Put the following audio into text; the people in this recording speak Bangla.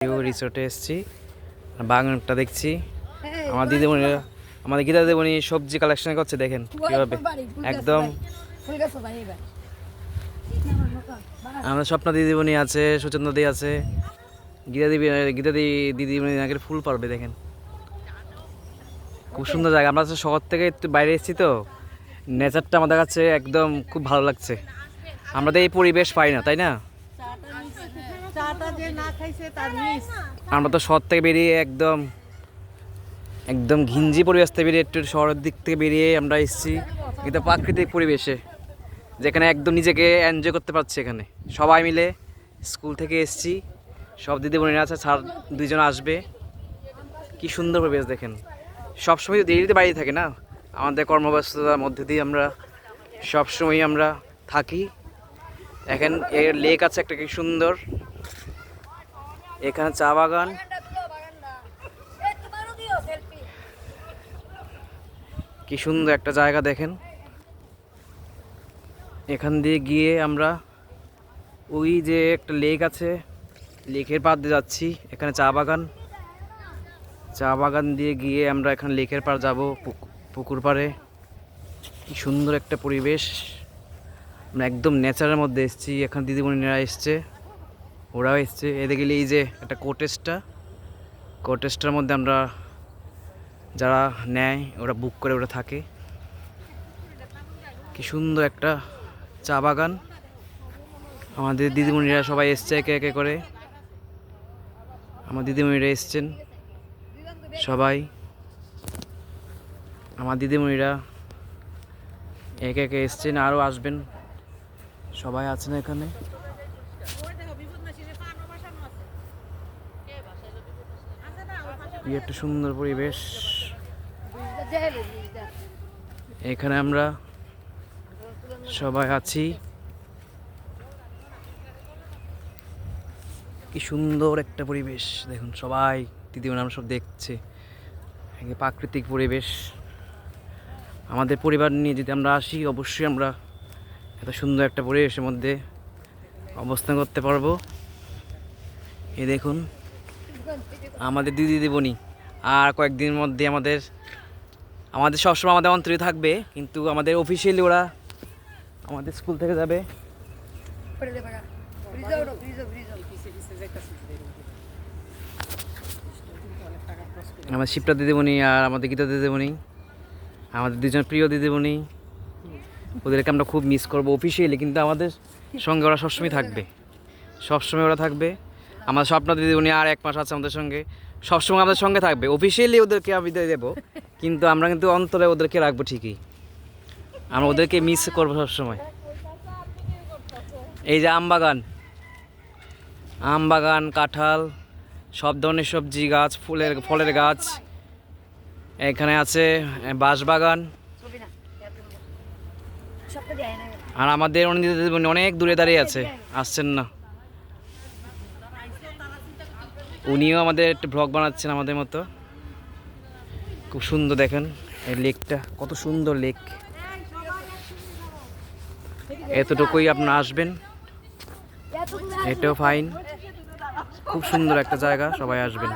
রিসোর্টে এসেছি, বাগানটা দেখছি। আমার দিদিমণিরা, আমাদের গীতা দিদিমণি সবজি কালেকশন করছে, দেখেন কীভাবে একদম। আমাদের স্বপ্ন দিদিমণি আছে, সুচন্দ্র দি আছে, গীতা দিদিমণি নাকি ফুল পারবে, দেখেন খুব সুন্দর জায়গা। আমরা শহর থেকে একটু বাইরে এসেছি তো, নেচারটা আমাদের কাছে একদম খুব ভালো লাগছে। আমরা তো এই পরিবেশ পাই না, তাই না? আমরা তো শহর থেকে বেরিয়ে একদম একদম ঘিঞ্জি পরিবেশ থেকে বেরিয়ে একটু শহরের দিক থেকে বেরিয়ে আমরা এসেছি কিন্তু প্রাকৃতিক পরিবেশে, যেখানে একদম নিজেকে এনজয় করতে পারছি। এখানে সবাই মিলে স্কুল থেকে এসেছি, সব দিদিমণিরা আছে, স্যার দুইজন আসবে। কি সুন্দর পরিবেশ দেখেন। সবসময় তো দেরিতে বাড়ি থাকে না, আমাদের কর্মব্যস্ততার মধ্যে দিয়ে আমরা সবসময় আমরা থাকি। এখানে এর লেক আছে একটা, কি সুন্দর। এখানে চা বাগান, কি সুন্দর একটা জায়গা দেখেন। এখান দিয়ে গিয়ে আমরা ওই যে একটা লেক আছে, লেকের পাড় দিয়ে যাচ্ছি। এখানে চা বাগান দিয়ে গিয়ে আমরা এখানে লেকের পাড় যাব, পুকুর পাড়ে। কি সুন্দর একটা পরিবেশ, আমরা একদম নেচারের মধ্যে এসেছি। এখানে দিদিমণিরা এসছে, ওরাও এসছে। এদিকে এই যে একটা কোটেজটার মধ্যে আমরা যারা নেয় ওরা বুক করে ওরা থাকে। কি সুন্দর একটা চা বাগান। আমাদের দিদিমণিরা সবাই এসছে একে একে করে, আমার দিদিমণিরা এসছেন সবাই। আমার দিদিমণিরা একে একে এসছেন, আরও আসবেন, সবাই আছেন এখানে। কি একটা সুন্দর পরিবেশ। এখানে আমরা সবাই আছি। কি সুন্দর একটা পরিবেশ দেখুন, সবাই দিদিমণি আমরা সব দেখছে। প্রাকৃতিক পরিবেশ। আমাদের পরিবার নিয়ে যদি আমরা আসি, অবশ্যই আমরা এত সুন্দর একটা পরিবেশের মধ্যে অবস্থান করতে পারবো। এই দেখুন আমাদের দিদিমণি আর কয়েকদিনের মধ্যে আমাদের সবসময় আমাদের অন্তরে থাকবে, কিন্তু আমাদের অফিসিয়ালি ওরা আমাদের স্কুল থেকে যাবে। আমাদের শিপ্রা দিদিমণি আর আমাদের গীতা দিদিমণি, আমাদের দুজন প্রিয় দিদিমণি, ওদেরকে আমরা খুব মিস করবো অফিসিয়ালি, কিন্তু আমাদের সঙ্গে ওরা সবসময় থাকবে। আমার স্বপ্ন দিদিমণি আর 1 মাস আছে আমাদের সঙ্গে, সবসময় আমাদের সঙ্গে থাকবে। অফিসিয়ালি ওদেরকে আমি দেবো, কিন্তু আমরা কিন্তু অন্তরে ওদেরকে রাখবো ঠিকই। আমরা ওদেরকে মিস করবো সবসময়। এই যে আম বাগান, কাঁঠাল, সব ধরনের সবজি গাছ, ফলের গাছ। এখানে আছে বাঁশ বাগান। আর আমাদের অনেক দূরে দাঁড়িয়ে আছে, আসছেন না। উনিও আমাদের একটা ব্লগ বানাচ্ছেন আমাদের মতো। খুব সুন্দর দেখেন এই লেকটা, কত সুন্দর লেক। এতটুকুই আপনারা আসবেন, এটাও ফাইন। খুব সুন্দর একটা জায়গা, সবাই আসবেন।